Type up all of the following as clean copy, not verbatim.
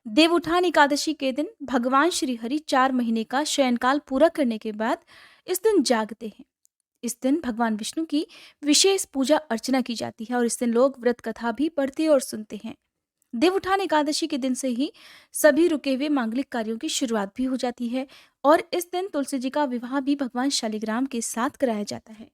देवउठान एकादशी के दिन भगवान श्री हरि 4 महीने का शयनकाल पूरा करने के बाद इस दिन जागते हैं। इस दिन भगवान विष्णु की विशेष पूजा अर्चना की जाती है और इस दिन लोग व्रत कथा भी पढ़ते और सुनते हैं। देवउठान एकादशी के दिन से ही सभी रुके हुए मांगलिक कार्यों की शुरुआत भी हो जाती है और इस दिन तुलसी जी का विवाह भी भगवान शालिग्राम के साथ कराया जाता है।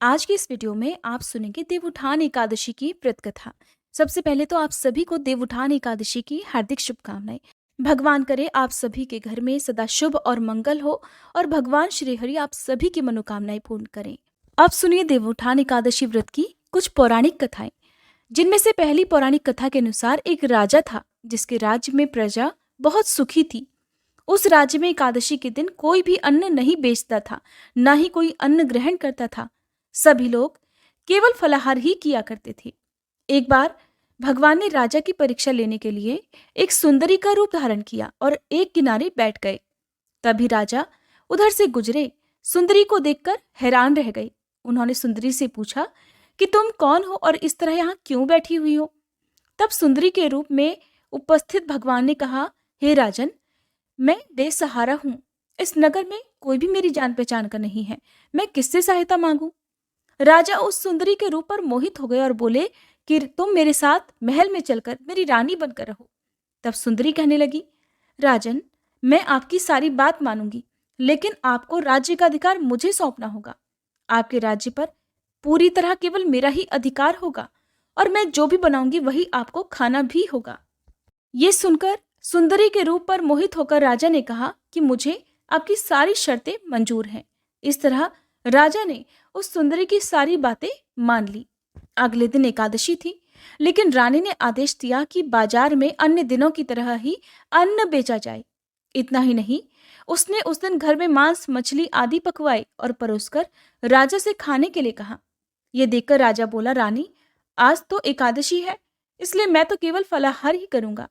आज की इस वीडियो में आप सुनेंगे देवउठान एकादशी की व्रत कथा। सबसे पहले तो आप सभी को देवउठान एकादशी की हार्दिक शुभकामनाएं। भगवान करे आप सभी के घर में सदा शुभ और मंगल हो और भगवान श्री हरि आप सभी की मनोकामनाएं पूर्ण करें। अब सुनिए देवउठान एकादशी व्रत की कुछ पौराणिक कथाएं, जिनमें से पहली पौराणिक कथा के अनुसार एक राजा था जिसके राज्य में प्रजा बहुत सुखी थी। उस राज्य में एकादशी के दिन कोई भी अन्न नहीं बेचता था, न ही कोई अन्न ग्रहण करता था। सभी लोग केवल फलाहार ही किया करते थे। एक बार भगवान ने राजा की परीक्षा लेने के लिए एक सुंदरी का रूप धारण किया और एक किनारे बैठ गए। तभी राजा उधर से गुजरे, सुंदरी को देखकर हैरान रह गए। उन्होंने सुंदरी से पूछा कि तुम कौन हो और इस तरह यहाँ क्यों बैठी हुई हो। तब सुंदरी के रूप में उपस्थित भगवान ने कहा, हे राजन, मैं बेसहारा हूँ। इस नगर में कोई भी मेरी जान पहचान का नहीं है। मैं किससे सहायता मांगू। राजा उस सुंदरी के रूप पर मोहित हो गए और बोले कि तुम मेरे साथ महल में चलकर मेरी रानी बनकर रहो। तब सुंदरी कहने लगी, राजन, मैं आपकी सारी बात मानूंगी, लेकिन आपको राज्य का अधिकार मुझे सौंपना होगा। आपके राज्य पर पूरी तरह केवल मेरा ही अधिकार होगा और मैं जो भी बनाऊंगी वही आपको खाना भी होगा। ये सुनकर सुंदरी के रूप पर मोहित होकर राजा ने कहा कि मुझे आपकी सारी शर्तें मंजूर हैं। इस तरह राजा ने उस सुंदरी की सारी बातें मान ली। अगले दिन एकादशी थी, लेकिन रानी ने आदेश दिया कि बाजार में अन्य दिनों की तरह ही अन्न बेचा जाए। इतना ही नहीं, उसने उस दिन घर में मांस मछली आदि पकवाए और परोसकर राजा से खाने के लिए कहा। यह देखकर राजा बोला, रानी, आज तो एकादशी है, इसलिए मैं तो केवल फलाहार ही करूंगा।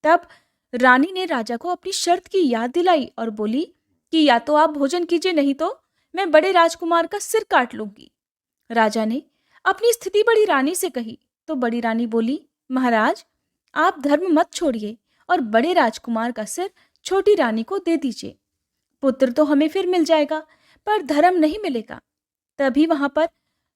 तब रानी ने राजा को अपनी शर्त की याद दिलाई और बोली कि या तो आप भोजन कीजिए, नहीं तो मैं बड़े राजकुमार का सिर काट लूंगी। राजा ने अपनी स्थिति बड़ी रानी से कही तो बड़ी रानी बोली, महाराज, आप धर्म मत छोड़िए और बड़े राजकुमार का सिर छोटी रानी को दे दीजिए। पुत्र तो हमें फिर मिल जाएगा, पर धर्म नहीं मिलेगा। तभी वहां पर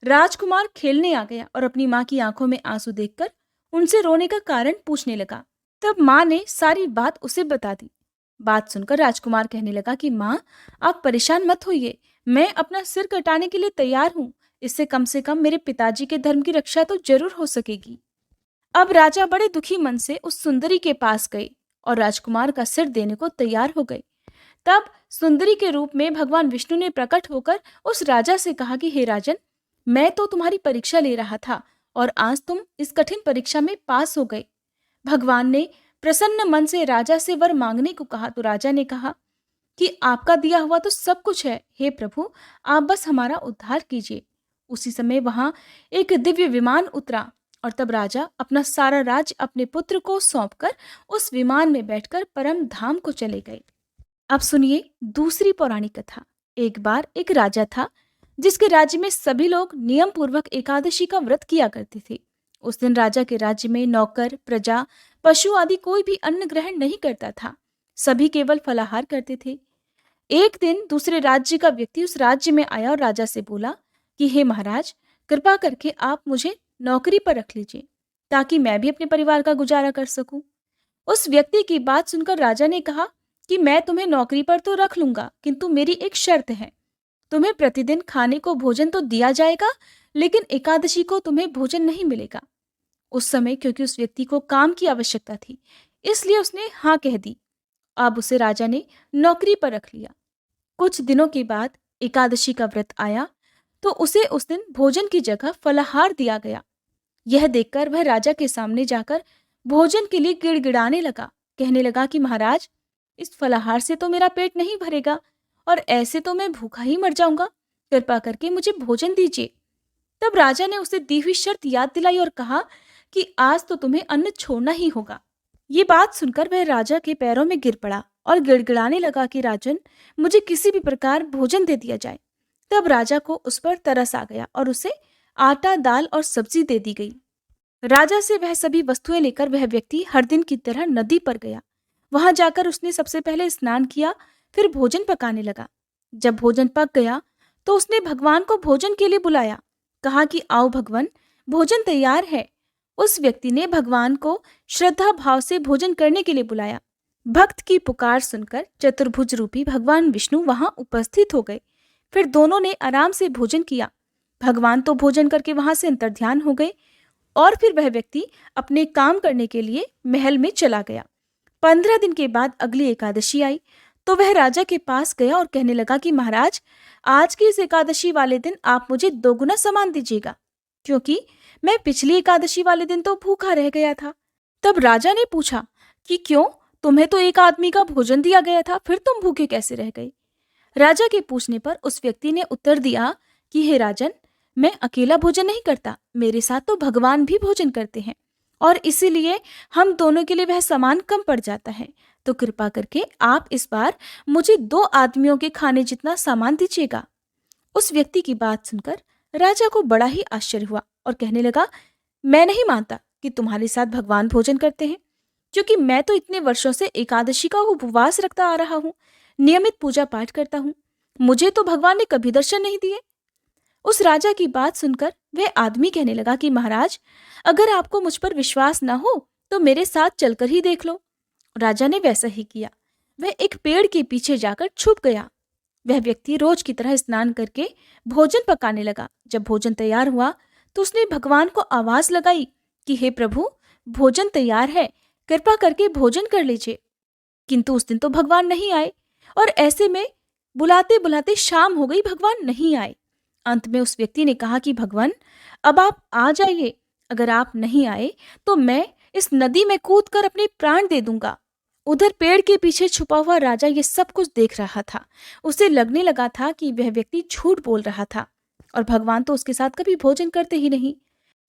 राजकुमार खेलने आ गया और अपनी माँ की आंखों में आंसू देखकर उनसे रोने का कारण पूछने लगा। तब माँ ने सारी बात उसे बता दी। बात सुनकर राजकुमार कहने लगा कि माँ, आप परेशान मत होइए, मैं अपना सिर कटाने के लिए तैयार हूँ। इससे कम से कम मेरे पिताजी के धर्म की रक्षा तो जरूर हो सकेगी। अब राजा बड़े दुखी मन से उस सुंदरी के पास गए और राजकुमार का सिर देने को तैयार हो गए। तब सुंदरी के रूप में भगवान विष्णु ने प्रकट होकर उस राजा से कहा कि हे राजन, मैं तो तुम्हारी परीक्षा ले रहा था और आज तुम इस कठिन परीक्षा में पास हो गए। भगवान ने प्रसन्न मन से राजा से वर मांगने को कहा तो राजा ने कहा कि आपका दिया हुआ तो सब कुछ है, हे प्रभु, आप बस हमारा उद्धार कीजिए। उसी समय वहां एक दिव्य विमान उतरा और तब राजा अपना सारा राज्य अपने पुत्र को सौंपकर उस विमान में बैठकर परम धाम को चले गए। अब सुनिए दूसरी पौराणिक कथा। एक बार एक राजा था जिसके राज्य में सभी लोग नियम पूर्वक एकादशी का व्रत किया करते थे। उस दिन राजा के राज्य में नौकर, प्रजा, पशु आदि कोई भी अन्न ग्रहण नहीं करता था। सभी केवल फलाहार करते थे। एक दिन दूसरे राज्य का व्यक्ति उस राज्य में आया और राजा से बोला कि हे महाराज, कृपा करके आप मुझे नौकरी पर रख लीजिए ताकि मैं भी अपने परिवार का गुजारा कर सकूं। उस व्यक्ति की बात सुनकर राजा ने कहा कि मैं तुम्हें नौकरी पर तो रख लूंगा, किंतु मेरी एक शर्त है। तुम्हें प्रतिदिन खाने को भोजन तो दिया जाएगा, लेकिन एकादशी को तुम्हें भोजन नहीं मिलेगा। उस समय क्योंकि उस व्यक्ति को काम की आवश्यकता थी, इसलिए उसने हाँ कह दी। अब उसे राजा ने नौकरी पर रख लिया। कुछ दिनों के बाद एकादशी का व्रत आया तो उसे उस दिन भोजन की जगह फलाहार दिया गया। यह देखकर वह राजा के सामने जाकर भोजन के लिए गिड़गिड़ाने लगा। कहने लगा कि महाराज, इस फलाहार से तो मेरा पेट नहीं भरेगा और ऐसे तो मैं भूखा ही मर जाऊंगा। कृपा करके मुझे भोजन दीजिए। तब राजा ने उसे दी हुई शर्त याद दिलाई और कहा कि आज तो तुम्हें अन्न छोड़ना ही होगा। ये बात सुनकर वह राजा के पैरों में गिर पड़ा और गिड़गिड़ाने लगा कि राजन, मुझे किसी भी प्रकार भोजन दे दिया जाए। तब राजा को उस पर तरस आ गया और उसे आटा, दाल और सब्जी दे दी गई। राजा से वह सभी वस्तुएं लेकर वह व्यक्ति हर दिन की तरह नदी पर गया। वहां जाकर उसने सबसे पहले स्नान किया, फिर भोजन पकाने लगा। जब भोजन पक गया तो उसने भगवान को भोजन के लिए बुलाया। कहा कि आओ भगवान, भोजन तैयार है। उस व्यक्ति ने भगवान को श्रद्धा भाव से भोजन करने के लिए बुलाया। भक्त की पुकार सुनकर चतुर्भुज रूपी भगवान विष्णु वहां उपस्थित हो गए। फिर दोनों ने आराम से भोजन किया। भगवान तो भोजन करके वहां से अंतर्ध्यान हो गए और फिर वह व्यक्ति अपने काम करने के लिए महल में चला गया। 15 दिन के बाद अगली एकादशी आई तो वह राजा के पास गया और कहने लगा कि महाराज, आज की इस एकादशी वाले दिन आप मुझे 2 गुना सामान दीजिएगा, क्योंकि मैं पिछली एकादशी वाले दिन तो भूखा रह गया था। तब राजा ने पूछा कि क्यों, तुम्हें तो एक आदमी का भोजन दिया गया था, फिर तुम भूखे कैसे रह गए? राजा के पूछने पर उस व्यक्ति ने उत्तर दिया कि हे राजन, मैं अकेला भोजन नहीं करता, मेरे साथ तो भगवान भी भोजन करते हैं और इसीलिए हम दोनों के लिए वह सामान कम पड़ जाता है। तो कृपा करके आप इस बार मुझे 2 आदमियों के खाने जितना सामान दीजिएगा। उस व्यक्ति की बात सुनकर राजा को बड़ा ही आश्चर्य हुआ और कहने लगा, मैं नहीं मानता कि तुम्हारे साथ भगवान भोजन करते हैं, क्योंकि मैं तो इतने वर्षों से एकादशी का उपवास रखता आ रहा हूँ, नियमित पूजा पाठ करता हूँ, मुझे तो भगवान ने कभी दर्शन नहीं दिए। उस राजा की बात सुनकर वह आदमी कहने लगा कि महाराज, अगर आपको मुझ पर विश्वास न हो तो मेरे साथ चलकर ही देख लो। राजा ने वैसा ही किया। वह एक पेड़ के पीछे जाकर छुप गया। वह व्यक्ति रोज की तरह स्नान करके भोजन पकाने लगा। जब भोजन तैयार हुआ तो उसने भगवान को आवाज लगाई कि हे प्रभु, भोजन तैयार है, कृपा करके भोजन कर लीजिए। किंतु उस दिन तो भगवान नहीं आए और ऐसे में बुलाते बुलाते शाम हो गई, भगवान नहीं आए। अंत में उस व्यक्ति ने कहा कि भगवान, अब आप आ जाइए, अगर आप नहीं आए तो मैं इस नदी में कूदकर अपने प्राण दे दूंगा। उधर पेड़ के पीछे छुपा हुआ राजा ये सब कुछ देख रहा था। उसे लगने लगा था कि वह व्यक्ति झूठ बोल रहा था और भगवान तो उसके साथ कभी भोजन करते ही नहीं।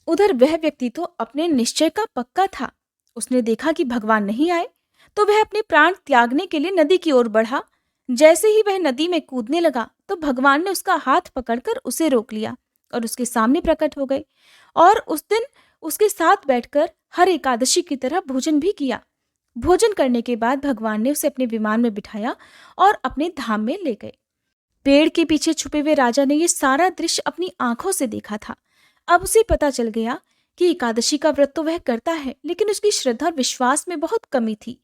उधर वह व्यक्ति तो अपने निश्चय का पक्का था। उसने देखा कि भगवान नहीं आए तो वह अपने प्राण त्यागने के लिए नदी की ओर बढ़ा। जैसे ही वह नदी में कूदने लगा तो भगवान ने उसका हाथ पकड़कर उसे रोक लिया और उसके सामने प्रकट हो गए और उस दिन उसके साथ बैठकर हर एकादशी की तरह भोजन भी किया। भोजन करने के बाद भगवान ने उसे अपने विमान में बिठाया और अपने धाम में ले गए। पेड़ के पीछे छुपे हुए राजा ने यह सारा दृश्य अपनी आंखों से देखा था। अब उसे पता चल गया कि एकादशी का व्रत तो वह करता है, लेकिन उसकी श्रद्धा और विश्वास में बहुत कमी थी।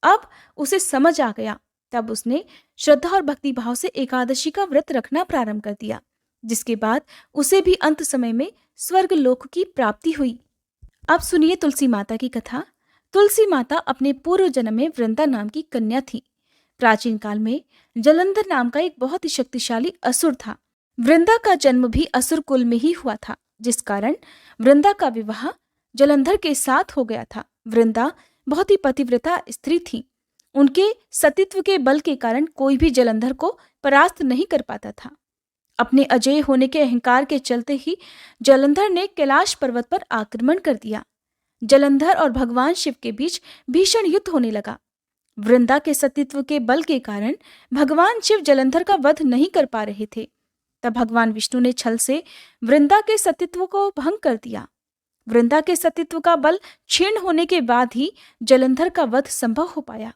अब उसे समझ आ गया। तब उसने श्रद्धा और भक्ति भाव से एकादशी का व्रत रखना प्रारंभ कर दिया, जिसके बाद उसे भी अंत समय में स्वर्ग लोक की प्राप्ति हुई। अब सुनिए तुलसी माता की कथा। तुलसी माता अपने पूर्व जन्म में वृंदा नाम की कन्या थी। प्राचीन काल में जलंधर नाम का एक बहुत ही शक्तिशाली असुर था। वृंदा का जन्म भी असुर कुल में ही हुआ था, जिस कारण वृंदा का विवाह जलंधर के साथ हो गया था। वृंदा बहुत ही पतिव्रता स्त्री थी। उनके सतीत्व के बल के कारण कोई भी जलंधर को परास्त नहीं कर पाता था। अपने अजेय होने के अहंकार के चलते ही जलंधर ने कैलाश पर्वत पर आक्रमण कर दिया। जलंधर और भगवान शिव के बीच भीषण युद्ध होने लगा। वृंदा के सतीत्व के बल के कारण भगवान शिव जलंधर का वध नहीं कर पा रहे थे। तब भगवान विष्णु ने छल से वृंदा के सतीत्व को भंग कर दिया। वृंदा के सतीत्व का बल क्षीण होने के बाद ही जलंधर का वध संभव हो पाया।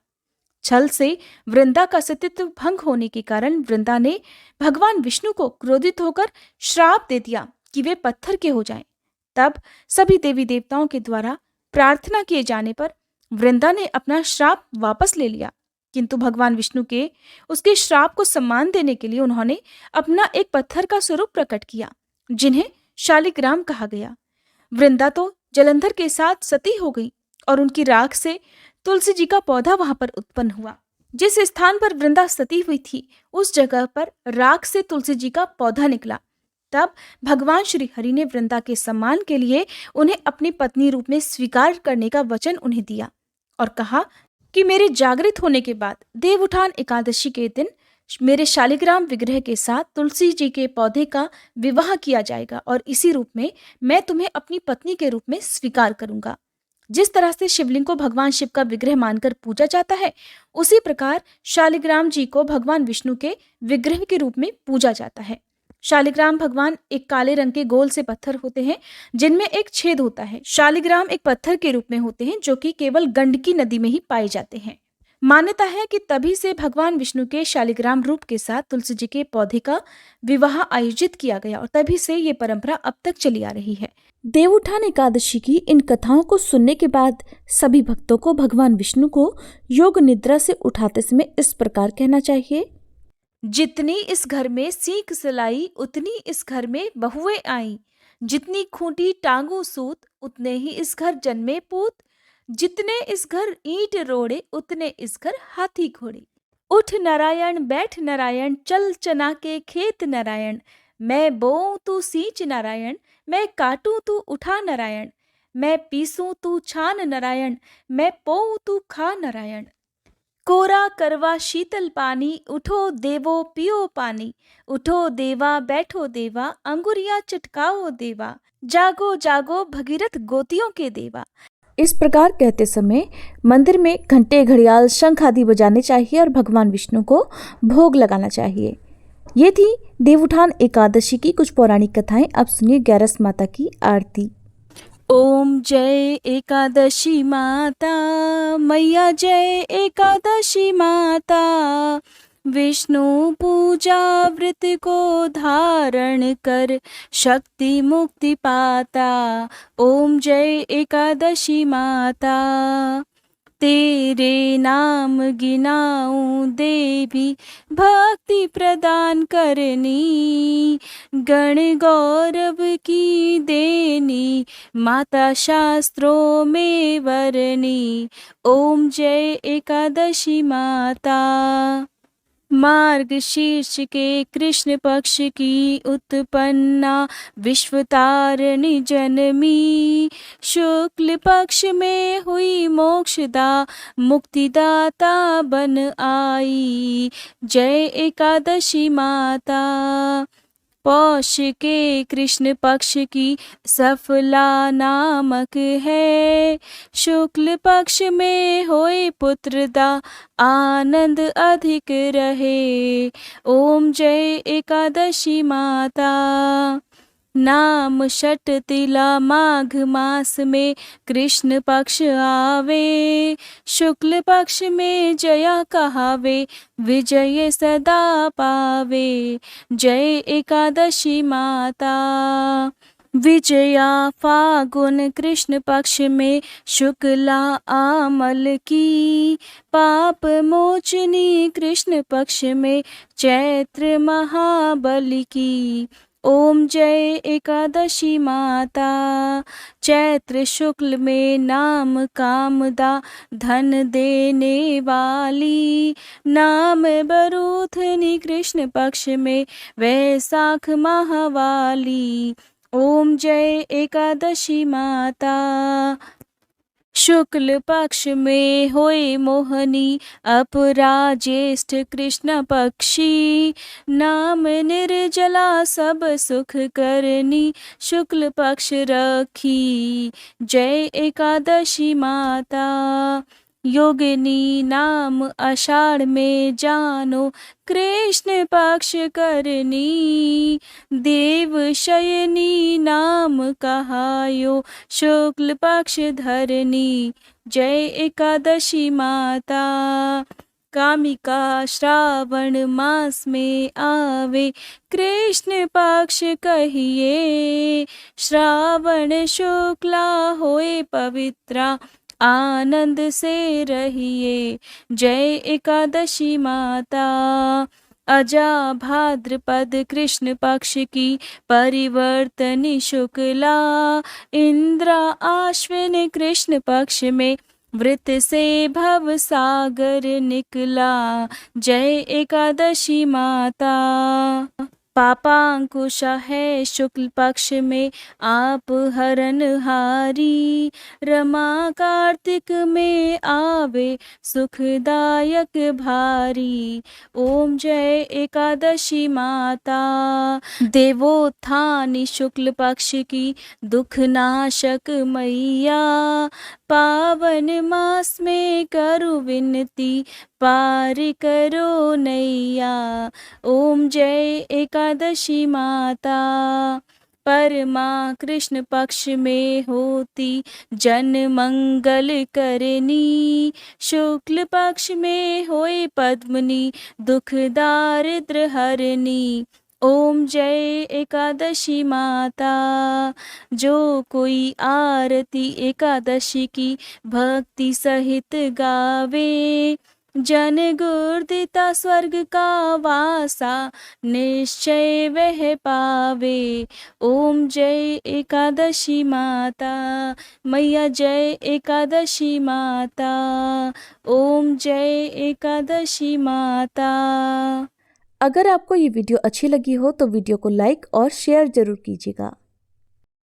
छल से वृंदा का सतीत्व भंग होने के कारण वृंदा ने भगवान विष्णु को क्रोधित होकर श्राप दे दिया कि वे पत्थर के हो जाएं। तब सभी देवी देवताओं के द्वारा प्रार्थना किए जाने पर वृंदा ने अपना श्राप वापस ले लिया, किंतु भगवान विष्णु के उसके श्राप को सम्मान देने के लिए उन्होंने अपना एक पत्थर का स्वरूप प्रकट किया, जिन्हें शालिग्राम कहा गया। वृंदा तो जलंधर के साथ सती हो गई और उनकी राख से तुलसी जी का पौधा वहां पर उत्पन्न हुआ। जिस स्थान पर वृंदा सती हुई थी उस जगह पर राख से तुलसी जी का पौधा निकला। तब भगवान श्री हरि ने वृंदा के सम्मान के लिए उन्हें अपनी पत्नी रूप में स्वीकार करने का वचन उन्हें दिया और कहा कि मेरे जागृत होने के बाद देवउठान एकादशी के दिन मेरे शालिग्राम विग्रह के साथ तुलसी जी के पौधे का विवाह किया जाएगा और इसी रूप में मैं तुम्हें अपनी पत्नी के रूप में स्वीकार करूंगा। जिस तरह से शिवलिंग को भगवान शिव का विग्रह मानकर पूजा जाता है, उसी प्रकार शालिग्राम जी को भगवान विष्णु के विग्रह के रूप में पूजा जाता है। शालिग्राम भगवान एक काले रंग के गोल से पत्थर होते हैं जिनमें एक छेद होता है। शालिग्राम एक पत्थर के रूप में होते हैं जो कि केवल गंडकी नदी में ही पाए जाते हैं। मान्यता है कि तभी से भगवान विष्णु के शालिग्राम रूप के साथ तुलसी जी के पौधे का विवाह आयोजित किया गया और तभी से ये परंपरा अब तक चली आ रही है। देवउठान एकादशी की इन कथाओं को सुनने के बाद सभी भक्तों को भगवान विष्णु को योग निद्रा से उठाते समय इस प्रकार कहना चाहिए। जितनी इस घर में सीख सिलाई उतनी इस घर में बहुएं आई। जितनी खूंटी टांगू सूत उतने ही इस घर जन्मे पूत। जितने इस घर ईंट रोड़े उतने इस घर हाथी घोड़े। उठ नारायण बैठ नारायण चल चना के खेत नारायण। मैं बोऊं तू सींच नारायण मैं काटूं तू उठा नारायण। मैं पीसूं तू छान नारायण मैं पोऊं तू खा नारायण। कोरा करवा शीतल पानी उठो देवो पियो पानी। उठो देवा बैठो देवा अंगुरिया चटकाओ देवा। जागो जागो भगीरथ गोतियों के देवा। इस प्रकार कहते समय मंदिर में घंटे घड़ियाल शंख आदि बजाने चाहिए और भगवान विष्णु को भोग लगाना चाहिए। ये थी देवउठान एकादशी की कुछ पौराणिक कथाएं। अब सुनिए ग्यारस माता की आरती। ओम जय एकादशी माता मैया जय एकादशी माता। विष्णु पूजा व्रत को धारण कर शक्ति मुक्ति पाता। ओम जय एकादशी माता। तेरे नाम गिनाऊं देवी भक्ति प्रदान करनी। गण गौरव की देनी माता शास्त्रों में वरनी। ओम जय एकादशी माता। मार्गशीर्ष के कृष्ण पक्ष की उत्पन्ना विश्वतारिणी जनमी। शुक्ल पक्ष में हुई मोक्षदा मुक्तिदाता बन आई। जय एकादशी माता। पौष के कृष्ण पक्ष की सफला नामक है। शुक्ल पक्ष में होए पुत्रदा आनंद अधिक रहे। ओम जय एकादशी माता। नाम षट तिला माघ मास में कृष्ण पक्ष आवे। शुक्ल पक्ष में जया कहावे विजय सदा पावे। जय एकादशी माता। विजया फागुन कृष्ण पक्ष में शुक्ला आमल की। पाप मोचनी कृष्ण पक्ष में चैत्र महाबली की। ओम जय एकादशी माता। चैत्र शुक्ल में नाम कामदा धन देने वाली। नाम बरूथनी कृष्ण पक्ष में वैशाख महावाली। ओम जय एकादशी माता। शुक्ल पक्ष में होए मोहनी अपरा ज्येष्ठ कृष्ण पक्षी। नाम निर्जला सब सुख करनी शुक्ल पक्ष रखी। जय एकादशी माता। योगिनी नाम आषाढ़ में जानो कृष्ण पक्ष करनी। देव शयनी नाम कहायो शुक्ल पक्ष धरनी। जय एकादशी माता। कामिका श्रावण मास में आवे कृष्ण पक्ष कहिए। श्रावण शुक्ला होए पवित्रा आनंद से रहिए। जय एकादशी माता। अजा भाद्रपद कृष्ण पक्ष की परिवर्तनी शुक्ला। इंद्रा आश्विन कृष्ण पक्ष में वृत से भव सागर निकला। जय एकादशी माता। पापांकुशा है शुक्ल पक्ष में आप हरनहारी। रमा कार्तिक में आवे सुखदायक भारी। ओम जय एकादशी माता। देवोत्थानी शुक्ल पक्ष की दुख नाशक मैया। पावन मास में करो विनती पार करो नैया। ओम जय एकादशी एकादशी माता। परमा कृष्ण पक्ष में होती, जन मंगल करनी। शुक्ल पक्ष में होए पद्मनी, दुख दारिद्र हरनी। ओम जय एकादशी माता। जो कोई आरती एकादशी की भक्ति सहित गावे, जन गुरुदिता स्वर्ग का वासा निश्चय वह पावे। ओम जय एकादशी माता। मैया जय एकादशी माता। ओम जय एकादशी माता। अगर आपको ये वीडियो अच्छी लगी हो तो वीडियो को लाइक और शेयर जरूर कीजिएगा।